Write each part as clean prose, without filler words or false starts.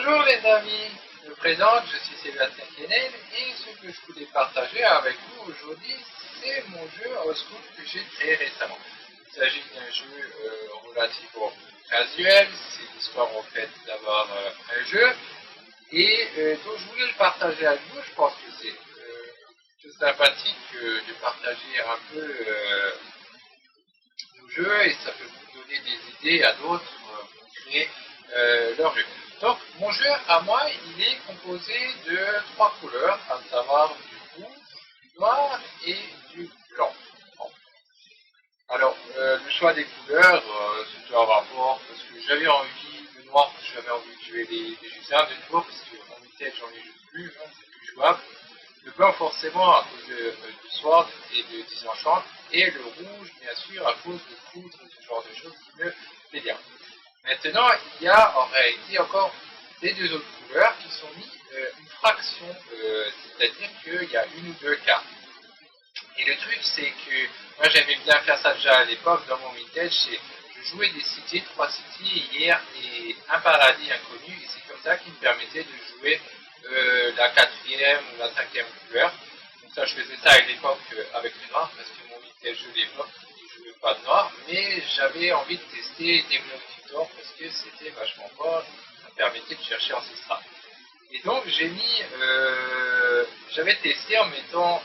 Bonjour les amis, je me présente, je suis Sébastien Kennel et ce que je voulais partager avec vous aujourd'hui, c'est mon jeu House School que j'ai créé récemment. Il s'agit d'un jeu relativement casuel, c'est l'histoire en fait d'avoir un jeu et donc je voulais le partager avec vous. Je pense que c'est sympathique de partager un peu nos jeux et ça peut vous donner des idées à d'autres pour créer leur jeu. Donc mon jeu à moi il est composé de 3 couleurs, à savoir du rouge, du noir et du blanc. Bon. Alors le choix des couleurs c'est un rapport parce que j'avais envie de noir parce que j'avais envie de jouer des jeux simples de nouveau parce qu'en tête j'en ai juste plus, hein, c'est plus jouable. Le blanc forcément à cause du sword et de disenchant et le rouge bien sûr à cause de poudre et ce genre de choses qui me plaît bien. Maintenant, il y a en réalité encore les deux autres couleurs qui sont mis une fraction, c'est-à-dire qu'il y a une ou deux cartes. Et le truc, c'est que moi j'aimais bien faire ça déjà à l'époque dans mon vintage, c'est je jouais des cités, 3 cités hier et un paradis inconnu, et c'est comme ça qui me permettait de jouer la 4e ou la 5e couleur. Donc ça, je faisais ça à l'époque avec le noir, parce que mon vintage de l'époque, je ne jouais pas de noir, mais j'avais envie de tester des Victor parce que c'était vachement fort, ça me permettait de chercher Ancestral. Et donc j'avais testé en mettant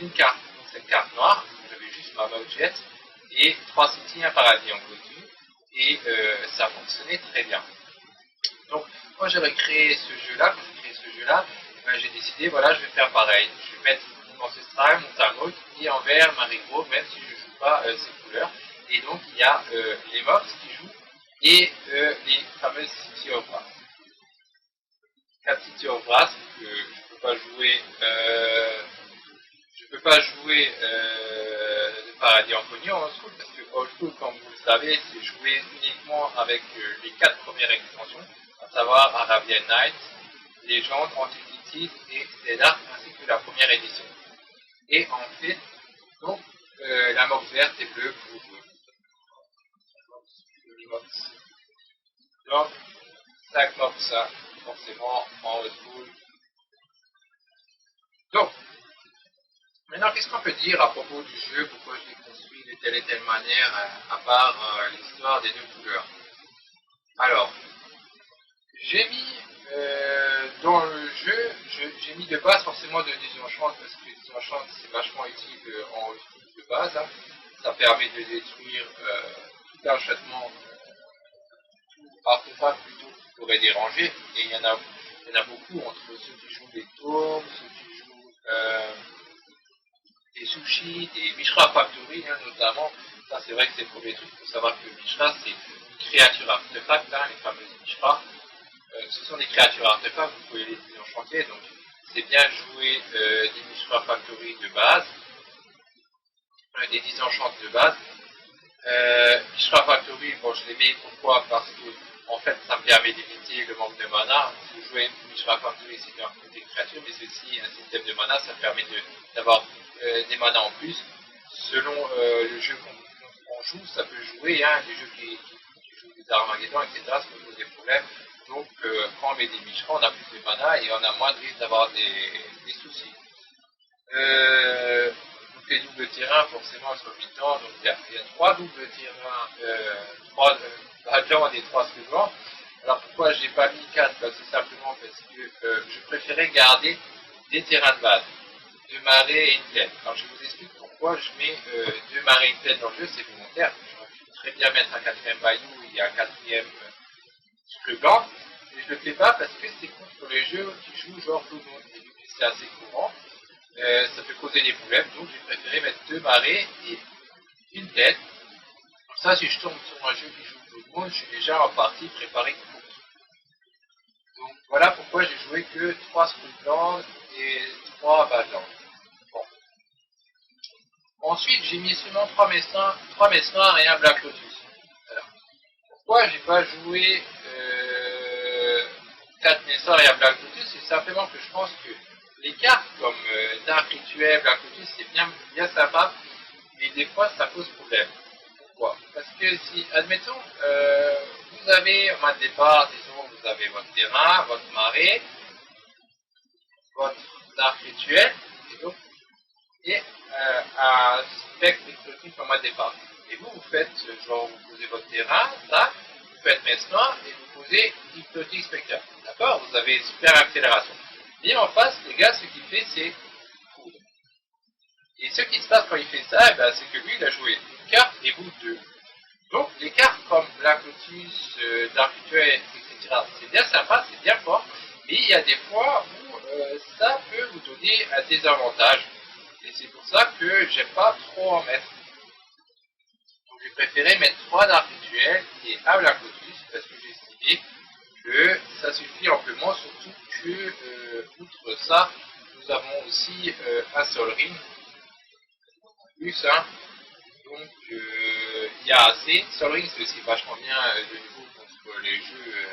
une carte, donc cette carte noire, j'avais juste ma Jet et 3 cités, un paradis en continu, et ça fonctionnait très bien. Donc quand j'avais créé ce jeu-là, ben, j'ai décidé, voilà, je vais faire pareil, je vais mettre mon Ancestral, mon Talmud, et en vert, Marigot, même si je ne joue pas ces couleurs. Et donc il y a les mobs qui jouent et les fameuses City of Brass. 4 City of Brass que je ne peux pas jouer le paradis en pognon en old school parce que old school, comme vous le savez, c'est joué uniquement avec les 4 premières extensions, à savoir Arabian Nights, Legend, Antiquities et Dead ainsi que la première édition. Et en fait, donc la mob verte et bleue pour donc, ça comme ça, forcément, en old school. Donc, maintenant, qu'est-ce qu'on peut dire à propos du jeu, pourquoi je l'ai construit de telle et telle manière, à part l'histoire des deux couleurs. Alors, j'ai mis dans le jeu, j'ai mis de base forcément de disenchant, parce que disenchant c'est vachement utile en old school de base. Hein. Ça permet de détruire tout l'enchaînement artefacts plutôt qui pourraient déranger, et il y en a beaucoup entre ceux qui jouent des tomes, ceux qui jouent des sushis, des Mishra Factory notamment. Ça c'est vrai que c'est le premier truc, il faut savoir que Mishra c'est une créature artefact, hein, les fameuses Mishra. Ce sont des créatures artefacts, vous pouvez les désenchanter, donc c'est bien de jouer des Mishra Factory de base, des disenchantes de base. Mishra Factory, bon je les mets pourquoi? Parce que en fait, ça me permet d'éviter le manque de mana. Si vous jouez Mishra Factory, c'est un côté créature, mais c'est aussi un système de mana. Ça permet d'avoir des manas en plus. Selon le jeu qu'on joue, ça peut jouer. Hein, les jeux qui jouent des Armageddon, etc., ça peut poser des problèmes. Donc, quand on met des Mishra, on a plus de mana et on a moins de risque d'avoir des soucis. Donc, les doubles terrains, forcément, sur le mi-temps. Donc, il y a 3 doubles terrains, 3 blancs et 3 suivants. Alors pourquoi je n'ai pas mis 4? C'est simplement parce que je préférais garder des terrains de base, 2 marées et une plaine. Alors je vous explique pourquoi je mets 2 marées et une plaine dans le jeu, c'est volontaire. J'aurais pu très bien mettre un 4e bayou et un 4e sucre blanc, mais je ne le fais pas parce que c'est contre les jeux qui jouent genre Blue Moon. Et vu que c'est assez courant, ça peut causer des problèmes, donc j'ai préféré mettre 2 marées et une plaine. Comme ça, si je tombe sur un jeu qui joue Blue Moon, je suis déjà en partie préparé pour tout. Donc voilà pourquoi j'ai joué que 3 scouts blancs et 3 bas blancs. Bon. Ensuite, j'ai mis seulement 3 messes noirs et un Black Lotus. Alors, pourquoi j'ai pas joué 4 messes noirs et un Black Lotus? C'est simplement que je pense que les cartes comme Dark Rituel, Black Lotus, c'est bien sympa, mais des fois ça pose problème. Pourquoi? Parce que si, admettons, vous avez un mois de départ, disons, vous vous avez votre terrain, votre marée, votre arc rituel, et un spectre exotique comme un départ. Et vous faites, genre, vous posez votre terrain, ça, vous faites maintenant, et vous posez hypnotique spectre. D'accord? Vous avez super accélération. Et en face, les gars, ce qu'il fait, c'est coudre. Et ce qui se passe quand il fait ça, c'est que lui, il a joué une carte et vous deux. Donc, les cartes comme Black Lotus, Dark Rituel, etc., c'est bien sympa, c'est bien fort, mais il y a des fois où ça peut vous donner un désavantage. Et c'est pour ça que j'aime pas trop en mettre. Donc, j'ai préféré mettre 3 Dark Rituel et un Black Lotus, parce que j'ai estimé que ça suffit amplement, surtout que, outre ça, nous avons aussi un Sol Ring, plus, hein. Donc, il y a assez. Sol Ring, c'est aussi vachement bien de nouveau contre les jeux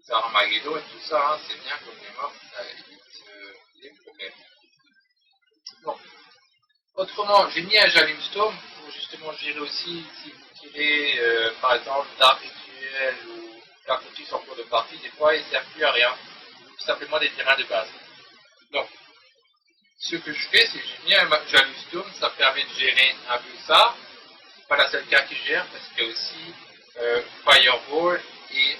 Armageddon et tout ça, hein, c'est bien comme mémoire, ça évite les problèmes. Bon. Autrement, j'ai mis un Jalumstone pour justement gérer aussi si vous tirez par exemple Dark Rituel ou Dark Lotus en cours de partie, des fois il ne sert plus à rien, tout simplement des terrains de base. Donc, ce que je fais, c'est que j'ai mis un Jalumstone, ça permet de gérer un peu ça. C'est pas la seule carte qui gère, parce qu'il y a aussi Fireball et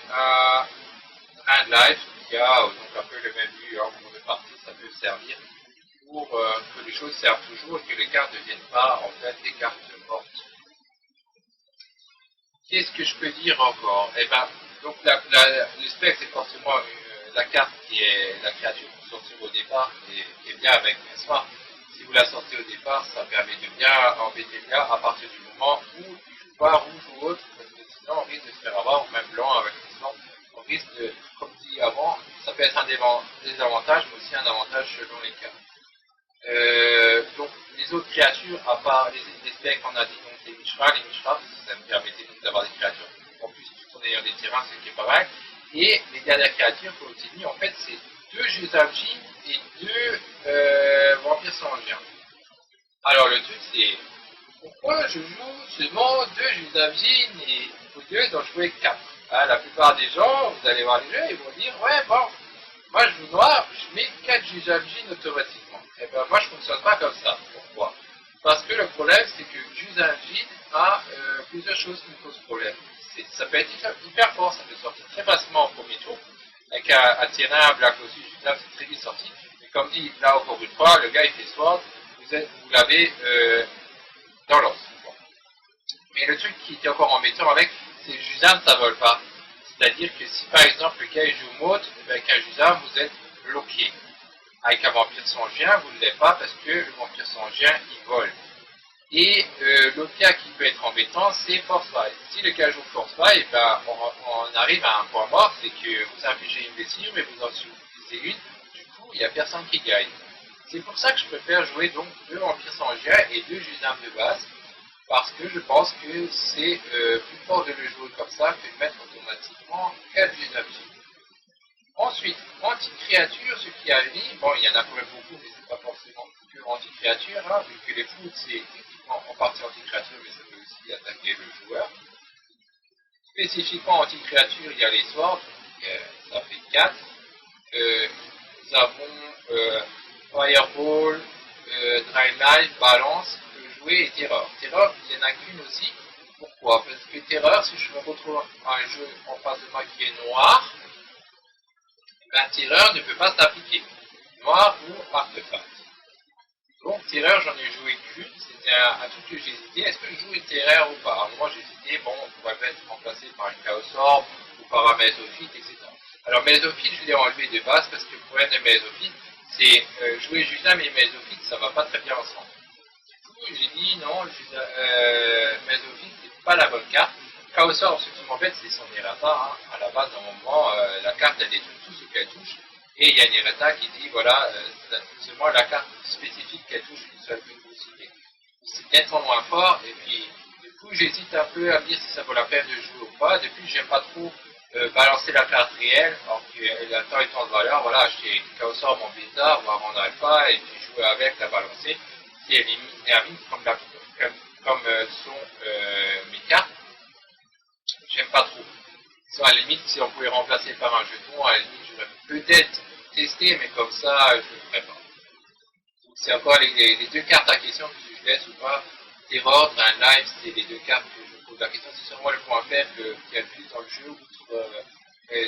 un live qui a donc un peu le même but en cours de partie, ça peut servir pour que les choses servent toujours et que les cartes ne deviennent pas en fait des cartes mortes. Qu'est-ce que je peux dire encore? Eh ben, donc le spectre c'est forcément la carte qui est la créature que vous sortez au départ qui est bien avec, n'est-ce pas? Si vous la sortez au départ, ça permet de bien embêter le gars à partir du moment où il ne joue pas rouge ou autre, parce que sinon on risque de se faire avoir, ou même blanc avec le sang. On risque de, comme dit avant, ça peut être un désavantage, mais aussi un avantage selon les cas. Donc les autres créatures, à part les spectres, on a dit donc les Mishra, ça me permettait donc d'avoir des créatures en plus tout en ayant des terrains, ce qui est pas mal. Et les dernières créatures qu'on utilise, en fait, c'est 2 Juzamji et 2 vampires sanguins. Alors le truc c'est, pourquoi je joue seulement 2 Juzamji et vous deux en jouez 4? La plupart des gens, vous allez voir les jeux, ils vont dire, ouais bon, moi je joue noir, je mets 4 Juzamji automatiquement. Et ben moi je ne fonctionne pas comme ça. Pourquoi? Parce que le problème c'est que Juzamji a plusieurs choses qui me posent problème. Ça peut être hyper fort, ça peut sortir très facilement au premier tour. Avec un terrain, Black Lotus, Juzam, c'est très vite sorti. Mais comme dit, là encore une fois, le gars il fait sword, vous l'avez dans l'os. Bon. Mais le truc qui était encore embêtant avec, c'est que Juzam ça vole pas. C'est-à-dire que si par exemple le gars il joue Maud, avec un Juzam vous êtes bloqué. Avec un vampire sanguin, vous ne l'êtes pas parce que le vampire sanguin il vole. Et l'autre cas qui peut être embêtant, c'est Force Fight. Si le gars joue Force Fight, on arrive à un point mort, c'est que vous infligez une blessure, mais vous en subissez une, du coup, il n'y a personne qui gagne. C'est pour ça que je préfère jouer donc 2 vampires sanguins et 2 Juzam de base, parce que je pense que c'est plus fort de le jouer comme ça que de mettre automatiquement 4 Juzam. Ensuite, anti-créature, ce qui arrive, bon, il y en a quand même beaucoup, mais c'est pas forcément que anti-créature, hein, vu que les foot, c'est en partie anti-créature, mais ça peut aussi attaquer le joueur. Spécifiquement anti-créature, il y a les swords, ça fait 4. Nous avons Fireball, Dry Life, Balance, jouer et Terreur. Terreur, il n'y en a qu'une aussi. Pourquoi? Parce que Terreur, si je me retrouve un jeu en face de moi qui est noir, Terreur ne peut pas s'appliquer. Noir ou artefact. Donc, Terreur, j'en ai joué qu'une. C'était un truc que j'ai hésité. Est-ce que je joue une Terreur ou pas? Alors, moi, j'ai hésité. Bon, on pourrait être remplacé par une Chaos Orb ou par un Mesophite, etc. Alors, Mesophite, je l'ai enlevé de base parce que le problème de Mesophite, c'est jouer Juzam et Mesophite, ça va pas très bien ensemble. Du coup, j'ai dit non, Mesophite, c'est pas la bonne carte. Chaos Orb, ce qui m'embête, c'est son errata. Hein. À la base, normalement, la carte, elle détruit tout ce qu'elle touche. Et il y a une errata qui dit, voilà, seulement la carte spécifique qu'elle touche une seule possibilité. C'est nettement moins fort. Et puis, du coup, j'hésite un peu à me dire si ça vaut la peine de jouer ou pas. Depuis, j'aime pas trop balancer la carte réelle, alors qu'elle a tant et tant de valeur. Voilà, acheter Chaos Orb en bêta, voire en alpha, et puis jouer avec, la balancer. Si elle est termine comme sont mes cartes, j'aime pas trop. So, à la limite, si on pouvait remplacer par un jeton, à la limite, j'aurais peut-être testé, mais comme ça, je ne le ferais pas. C'est encore les deux cartes à question que je laisse ou pas. Terror, Drain Life, c'est les deux cartes que je pose la question. C'est sûrement le point faible qu'il y a le plus dans le jeu, outre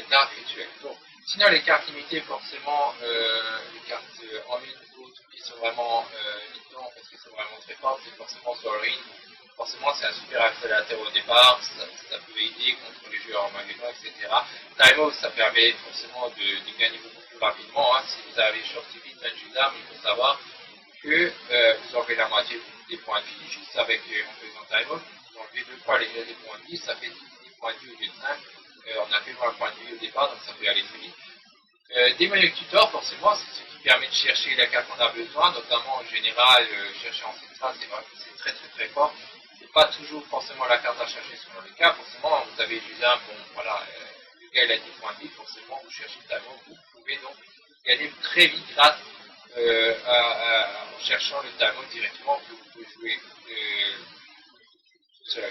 Dark Rituel. Donc, sinon, les cartes limitées, forcément, les cartes en ligne ou autres qui sont vraiment limitantes parce que c'est vraiment très fort, c'est forcément sur le ring. Forcément, c'est un super accélérateur au départ, ça peut aider contre les jeux en magasin, etc. Time Out, ça permet forcément de gagner beaucoup plus rapidement. Hein. Si vous avez shorté vite 28 armes, il faut savoir que vous enlevez la moitié des points de vie juste avec en faisant Time Out. Vous enlevez 2 fois les points de vie, ça fait 10 points de vie au lieu de 5. On a fait 20 points de vie au départ, donc ça peut aller très vite. Démoniac Tutor, forcément, c'est ce qui permet de chercher la carte qu'on a besoin, notamment en général, chercher Ancestral, c'est très très très fort. C'est pas toujours forcément la carte à chercher selon les cas, forcément, vous avez déjà, bon, voilà, le gars il a 10 points de vie, forcément, vous cherchez le talon, vous pouvez donc gagner très vite grâce en cherchant le talon directement, que vous pouvez jouer cela.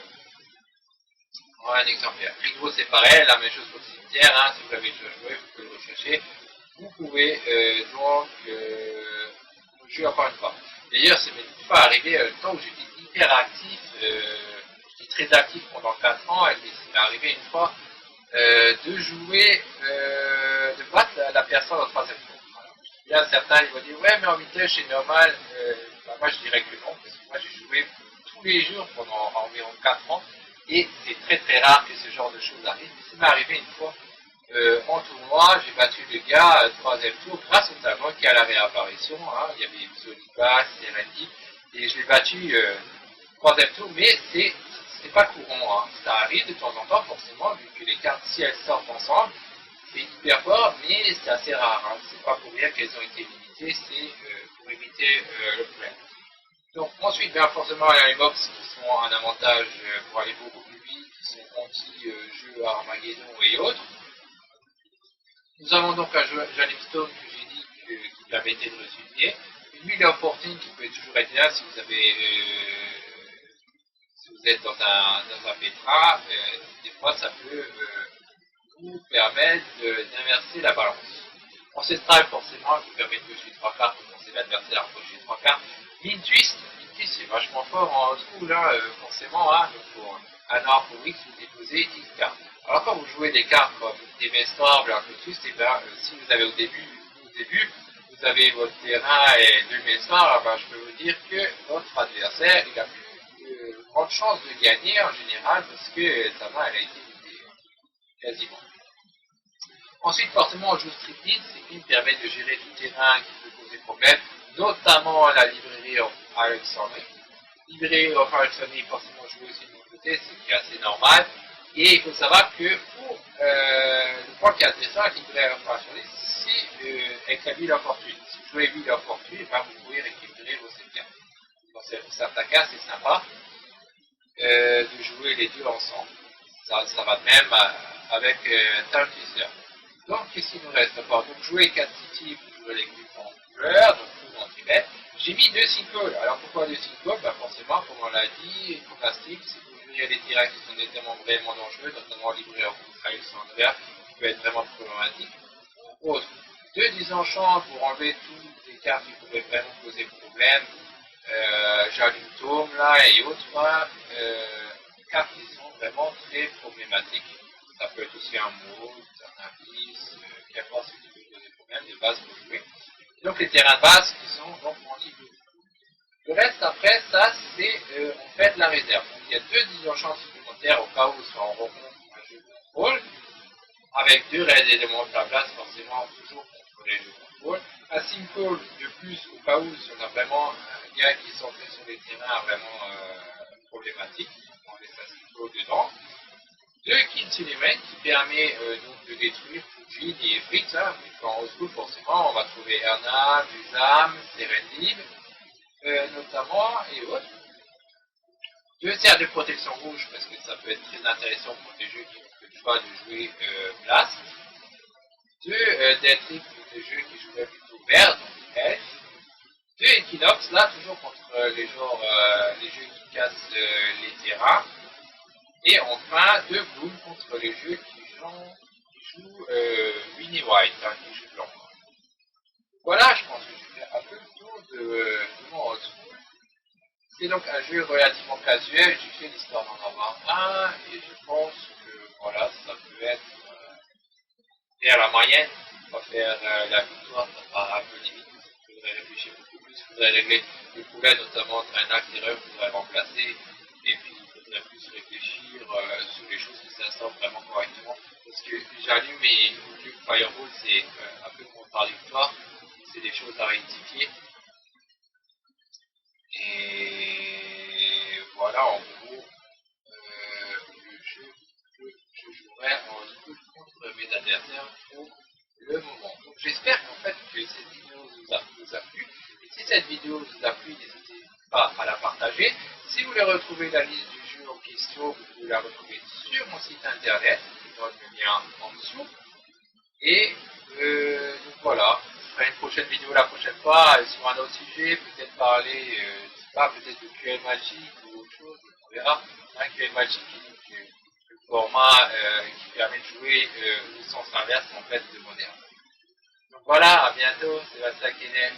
Un exemplaire. Rigro, c'est pareil, la même chose pour le cimetière, hein, si vous l'avez déjà joué, vous pouvez le rechercher. Vous pouvez donc jouer encore une fois. D'ailleurs, ça m'est une fois arrivé le temps où j'étais hyper actif, j'étais très actif pendant 4 ans, et ça m'est arrivé une fois de jouer, de battre la personne en 3e tour. Il y a certains, ils vont dire, ouais, mais en vitesse, c'est normal. Bah, moi, je dirais que non, parce que moi, j'ai joué tous les jours pendant environ 4 ans. Et c'est très très rare que ce genre de choses arrive. Ça m'est arrivé une fois en tournoi, j'ai battu le gars 3e tour grâce au talon qui a la réapparition. Hein. Il y avait Zoniba, Serendi, et je l'ai battu 3e tour, mais c'est pas courant. Hein. Ça arrive de temps en temps, forcément, vu que les cartes, si elles sortent ensemble, c'est hyper fort, mais c'est assez rare. Hein. C'est pas pour rien qu'elles ont été limitées, c'est pour éviter le problème. Donc ensuite, bien forcément, il y a les box qui sont un avantage pour aller beaucoup plus vite, qui sont anti-jeux Armageddon et autres. Nous avons donc un jeu Stone que j'ai dit qui permettait de résumer. Une Wheel of Fortune qui peut toujours être là si vous avez si vous êtes dans un pétrin, des fois ça peut vous permettre d'inverser la balance. Ancestral, forcément, qui permet de gaucher 3 cartes pour penser l'adversaire à gaucher 3 cartes. Min Twist, c'est vachement fort en trou, là, forcément, hein, pour un arbre pour X, vous déposez 10 cartes. Alors quand vous jouez des cartes comme des Mestor, Black Lotus, et ben, si vous avez au début, vous avez votre terrain et 2 Mestor, ben, je peux vous dire que votre adversaire, il a plus grande chance de gagner en général, parce que sa main, elle a été vidée, quasiment. Ensuite, forcément, on joue Striptease. Striptease permet de gérer tout terrain qui peut poser problème, notamment la librairie of Alexandrie. Librairie of Alexandrie, forcément, jouer aussi de mon côté, ce qui est assez normal. Et il faut savoir que pour le point qui est intéressant avec librairie of Alexandrie, c'est avec la Wheel of Fortune. Si vous jouez Wheel of Fortune, ben, vous pouvez récupérer vos 7 cartes. Dans certains cas, c'est sympa de jouer les deux ensemble. Ça va de même avec Time Twister. Donc, qu'est-ce qu'il nous reste encore? Donc, jouer 4 cities pour jouer les groupes en couleur, donc tout en tribet. J'ai mis 2 singles. Alors, pourquoi 2 singles? Ben, forcément, comme on l'a dit, fantastique, si vous jouez des tirets qui sont vraiment dangereux, notamment livrés en contrail sans vert, qui peut être vraiment problématique. Autre, 2 désenchants pour enlever toutes les cartes qui pourraient vraiment poser problème, Jardine Tome, là, et autres, cartes qui sont vraiment très problématiques. Ça peut être aussi un mot, un indice, qu'importe ce qui peut poser problème, des bases pour jouer. Et donc les terrains de base qui sont donc anti-bleu. Le reste après, ça c'est en fait la réserve. Donc, il y a 2 désenchants supplémentaires au cas où on rencontre un jeu de contrôle, avec 2 réels éléments de la place, forcément toujours contre les jeux de contrôle. Un simple de plus au cas où si on a vraiment un gars qui est centré sur les terrains vraiment problématiques, on laisse un simple dedans. 2 Kinsunemen qui permet donc de détruire Fujin et Fritz. Hein. En haut school, forcément, on va trouver Erna, Musam, Serendib, notamment, et autres. 2 cercles de protection rouge, parce que ça peut être très intéressant pour des jeux qui ont le choix de jouer Blast. 2 Deatrix pour des jeux qui joueraient plutôt vert, donc Elf. 2 Equinox, là, toujours contre les jeux qui cassent les terrains. Et enfin, 2 Bloom contre les jeux qui jouent Winnie White, hein, qui joue blanc. Voilà, je pense que j'ai fait un peu le tour de mon old school. C'est donc un jeu relativement casuel, j'ai fait l'histoire d'en avoir un, et je pense que voilà, ça peut être faire la moyenne, pas faire la victoire, ça paraît un peu limite. Il faudrait réfléchir beaucoup plus, il faudrait régler les problèmes, notamment entre un acte erreur qu'il faudrait remplacer, et puis il faudrait plus réfléchir sur les choses qui s'installent vraiment correctement. Parce que j'allume et le Firewall, c'est un peu contradictoire, c'est des choses à rectifier. Et voilà, en gros, le jeu que je jouerai en school contre mes adversaires pour le moment. Donc j'espère qu'en fait que cette vidéo vous a plu. Et si cette vidéo vous a plu, n'hésitez pas à la partager. Si vous voulez retrouver la liste du jeu en question, vous pouvez la retrouver sur mon site internet. Je donne le lien en dessous. Et donc voilà, je ferai une prochaine vidéo la prochaine fois sur un autre sujet, peut-être parler, peut-être de QL Magic ou autre chose, on verra. Un QL Magic qui est le format qui permet de jouer le sens inverse en fait de moderne. Donc voilà, à bientôt, Sébastien Kennel.